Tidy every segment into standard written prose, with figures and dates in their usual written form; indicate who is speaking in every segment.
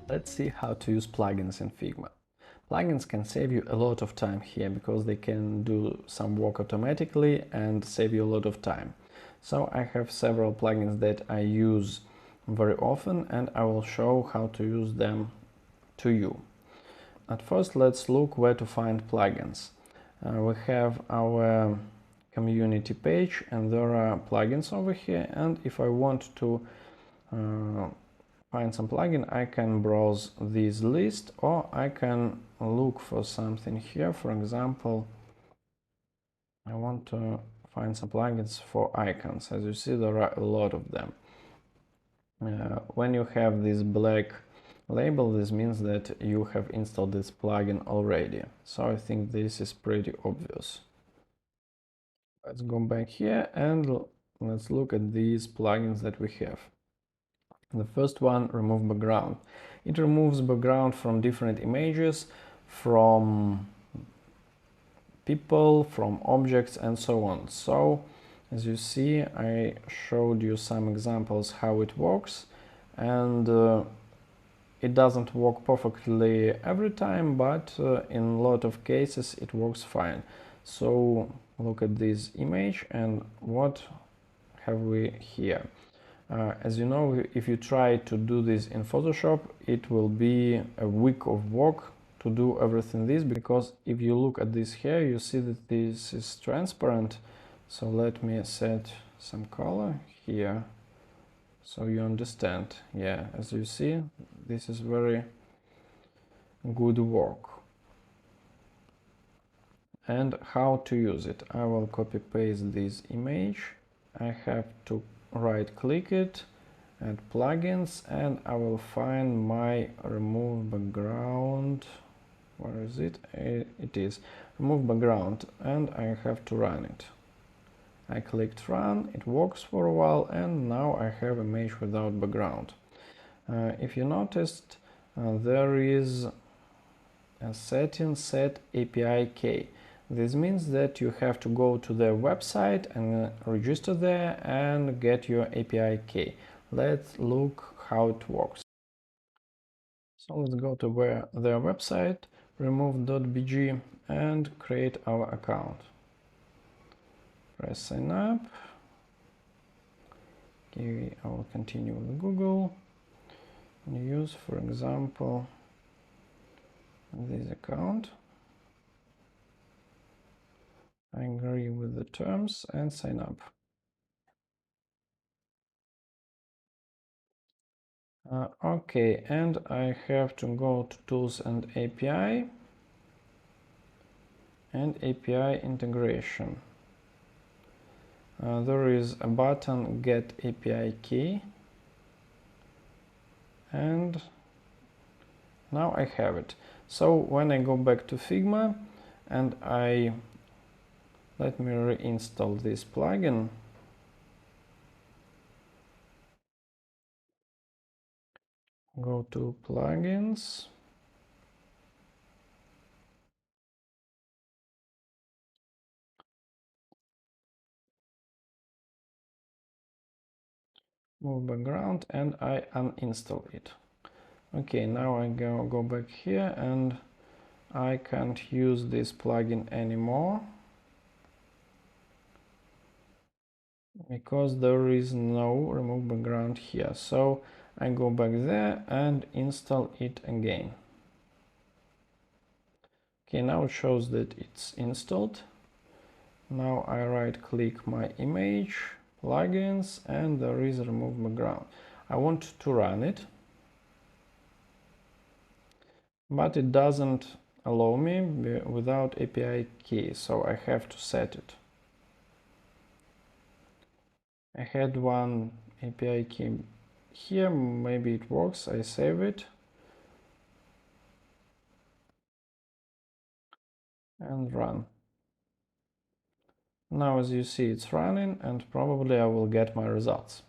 Speaker 1: Let's see how to use plugins in Figma. Plugins can save you a lot of time here because they can do some work automatically and save you a lot of time. So I have several plugins that I use very often and I will show how to use them to you. At first, let's look where to find plugins. We have our community page and there are plugins over here, and if I want to find some plugin, I can browse this list or I can look for something here. For example, I want to find some plugins for icons. As you see, there are a lot of them. When you have this black label, this means that you have installed this plugin already. So I think this is pretty obvious. Let's go back here and let's look at these plugins that we have. The first one, remove background. It removes background from different images, from people, from objects, and so on. So, as you see, I showed you some examples how it works, and it doesn't work perfectly every time, but in a lot of cases it works fine. So look at this image and what have we here. As you know, if you try to do this in Photoshop, it will be a week of work to do everything this, because if you look at this here, you see that this is transparent. So let me set some color here so you understand. Yeah, as you see, this is very good work. And how to use it? I will copy paste this image. I have to right click it, add plugins, and I will find my remove background. Where is it? It is remove background, and I have to run it. I clicked run, it works for a while, and now I have an image without background. If you noticed, there is a setting set API key. This means that you have to go to their website and register there and get your API key. Let's look how it works. So let's go to their website, remove.bg, and create our account. Press sign up. Okay, I will continue with Google and use, for example, this account. I agree with the terms and sign up. Okay, and I have to go to Tools and API and API integration. There is a button Get API Key, and now I have it. So when I go back to Figma and let me reinstall this plugin. Go to plugins. Move background, and I uninstall it. Okay, now I go back here and I can't use this plugin anymore because there is no remove background here. So I go back there and install it again. Okay, now it shows that it's installed. Now I right click my image, plugins, and there is remove background. I want to run it, but it doesn't allow me without API key, so I have to set it. I had one API key here, maybe it works. I save it and run. Now as you see, it's running, and probably I will get my results.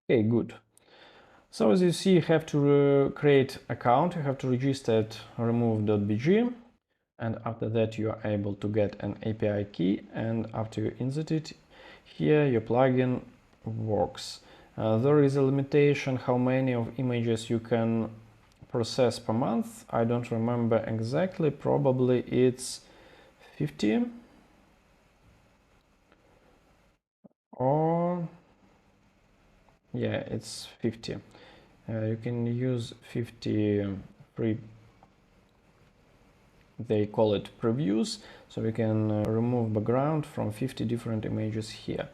Speaker 1: Okay, good. So as you see, you have to create account, you have to register at remove.bg, and after that you are able to get an API key, and after you insert it here, your plugin works. There is a limitation how many of images you can process per month. I don't remember exactly, probably it's 50 or yeah, it's 50. You can use 50 free, they call it previews, so we can remove background from 50 different images here.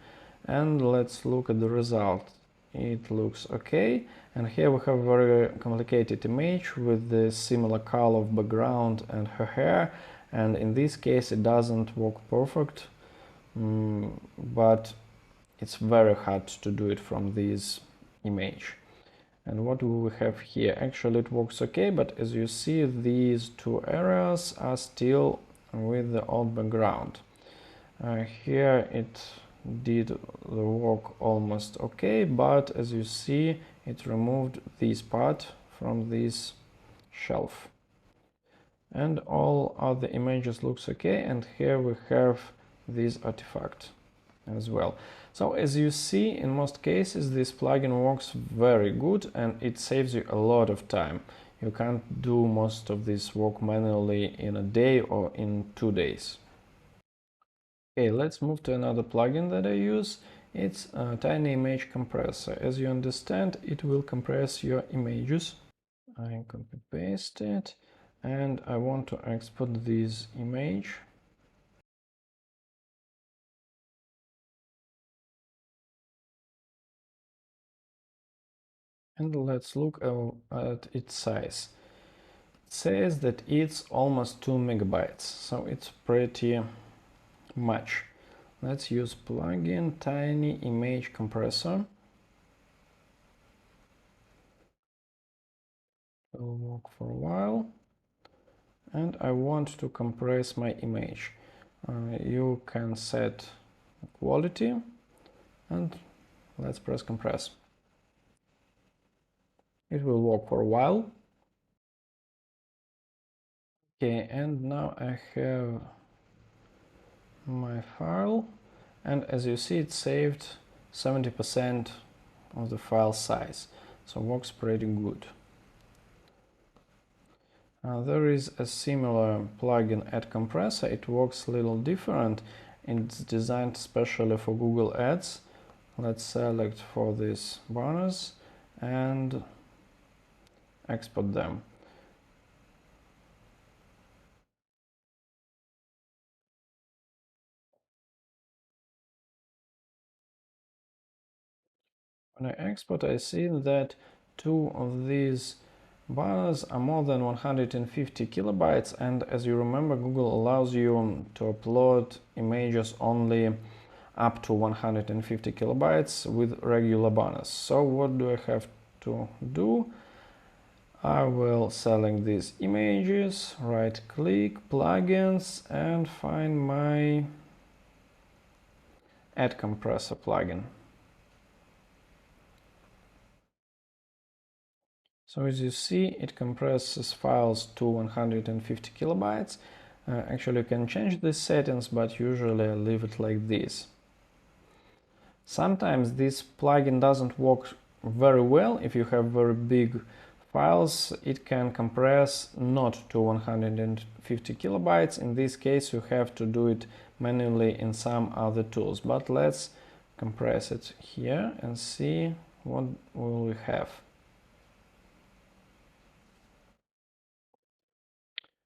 Speaker 1: And let's look at the result. It looks okay, and here we have a very complicated image with the similar color of background and her hair, and in this case it doesn't work perfect, but it's very hard to do it from this image. And what do we have here? Actually it works okay, but as you see, these two areas are still with the old background. Here it did the work almost okay, but as you see, it removed this part from this shelf. And all other images looks okay, and here we have this artifact as well. So as you see, in most cases this plugin works very good and it saves you a lot of time. You can't do most of this work manually in a day or in 2 days. Okay, let's move to another plugin that I use. It's a tiny image compressor. As you understand, it will compress your images. I copy paste it, and I want to export this image. And let's look at its size. It says that it's almost 2 megabytes, so it's pretty much. Let's use plugin tiny image compressor. It will work for a while. And I want to compress my image. You can set quality and let's press compress. It will work for a while. Okay, and now I have my file, and as you see, it saved 70% of the file size, so works pretty good. There is a similar plugin Ad Compressor. It works a little different. It's designed specially for Google Ads. Let's select for these banners and export them. When I export, I see that two of these banners are more than 150 kilobytes, and as you remember, Google allows you to upload images only up to 150 kilobytes with regular banners. So what do I have to do? I will select these images, right click, plugins, and find my Ad Compressor plugin. So as you see, it compresses files to 150 kilobytes. Actually, you can change these settings, but usually I leave it like this. Sometimes this plugin doesn't work very well. If you have very big files, it can compress not to 150 kilobytes. In this case, you have to do it manually in some other tools. But let's compress it here and see what will we have.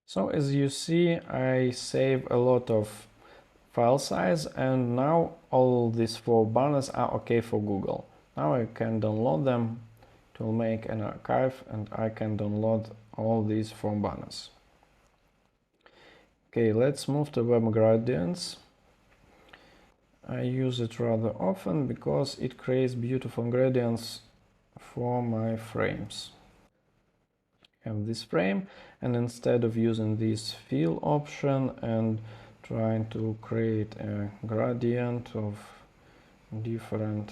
Speaker 1: So as you see, I save a lot of file size, and now all these 4 banners are okay for Google. Now I can download them. It will make an archive and I can download all these 4 banners. Okay, let's move to web gradients. I use it rather often because it creates beautiful gradients for my frames. Have this frame, and instead of using this fill option and trying to create a gradient of different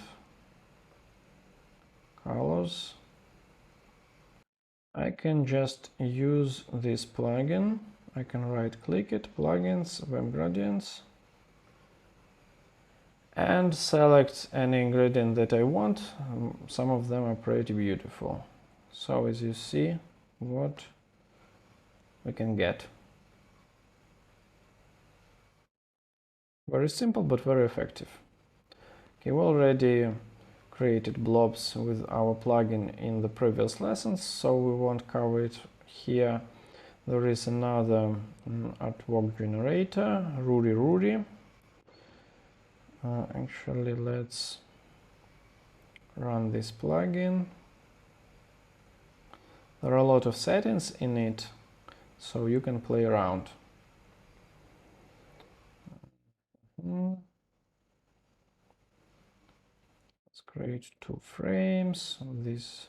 Speaker 1: colors, I can just use this plugin. I can right click it, plugins, web gradients, and select any ingredient that I want. Some of them are pretty beautiful. So as you see, what we can get. Very simple but very effective. Okay, we already created blobs with our plugin in the previous lessons, so we won't cover it here. There is another artwork generator, Ruri. Actually, let's run this plugin. There are a lot of settings in it, so you can play around. Let's create 2 frames of this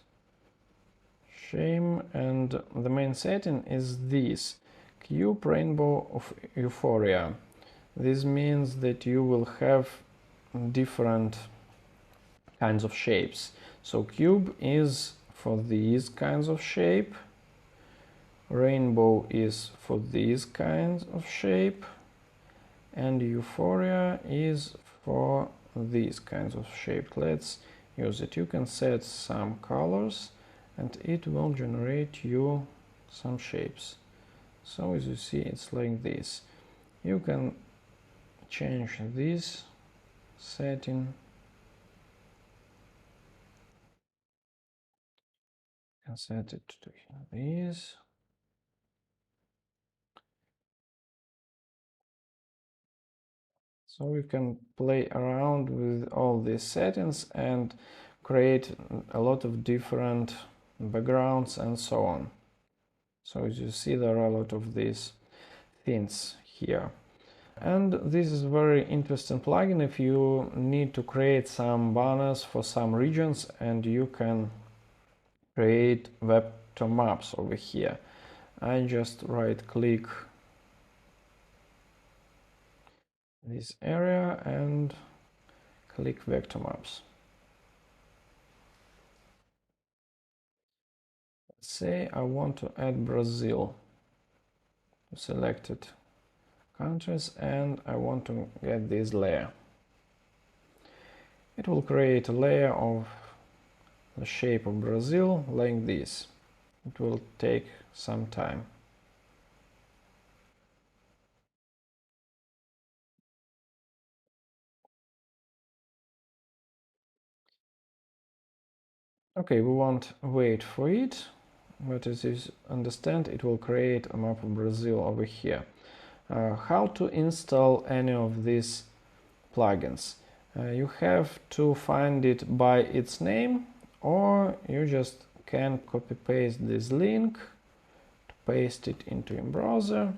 Speaker 1: shame, and the main setting is this cube rainbow of euphoria. This means that you will have different kinds of shapes. So cube is for these kinds of shape, rainbow is for these kinds of shape, and euphoria is for these kinds of shape. Let's use it. You can set some colors and it will generate you some shapes. So as you see, it's like this. You can change this setting. You can set it to this. So we can play around with all these settings and create a lot of different backgrounds and so on. So as you see, there are a lot of these things here. And this is a very interesting plugin if you need to create some banners for some regions, and you can create vector maps over here. I just right click this area and click vector maps. Let's say I want to add Brazil to selected countries, and I want to get this layer. It will create a layer of the shape of Brazil like this. It will take some time. Okay, we won't wait for it, but as you understand, it will create a map of Brazil over here. How to install any of these plugins? You have to find it by its name, or you just can copy paste this link, paste it into your browser.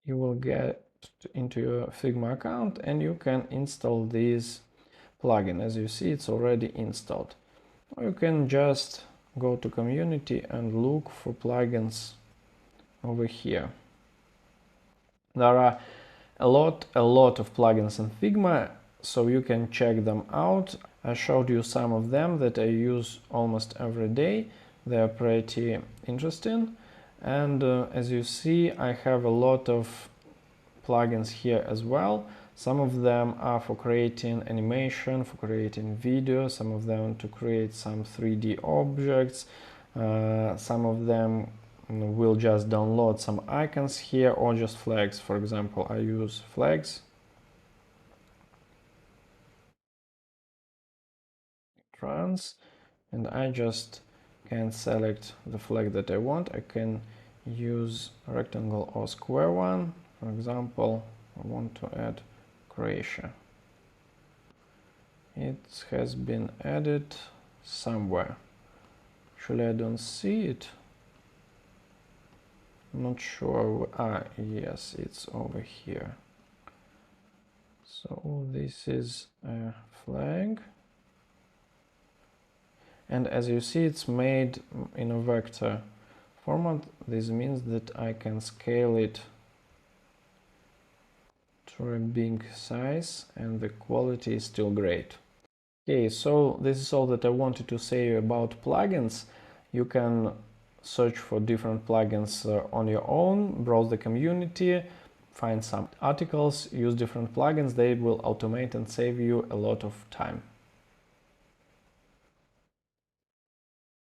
Speaker 1: You will get into your Figma account and you can install this plugin. As you see, it's already installed. Or you can just go to community and look for plugins over here. There are a lot of plugins in Figma, so you can check them out. I showed you some of them that I use almost every day. They are pretty interesting. And as you see, I have a lot of plugins here as well. Some of them are for creating animation, for creating video, some of them to create some 3D objects, some of them will just download some icons here, or just flags. For example, I use flags. Trans, and I just can select the flag that I want. I can use rectangle or square one. For example, I want to add Croatia. It has been added somewhere. Actually, I don't see it. I'm not sure. Yes, it's over here. So this is a flag. And as you see, it's made in a vector format. This means that I can scale it to a big size and the quality is still great. Okay, so this is all that I wanted to say about plugins. You can search for different plugins on your own, browse the community, find some articles, use different plugins. They will automate and save you a lot of time.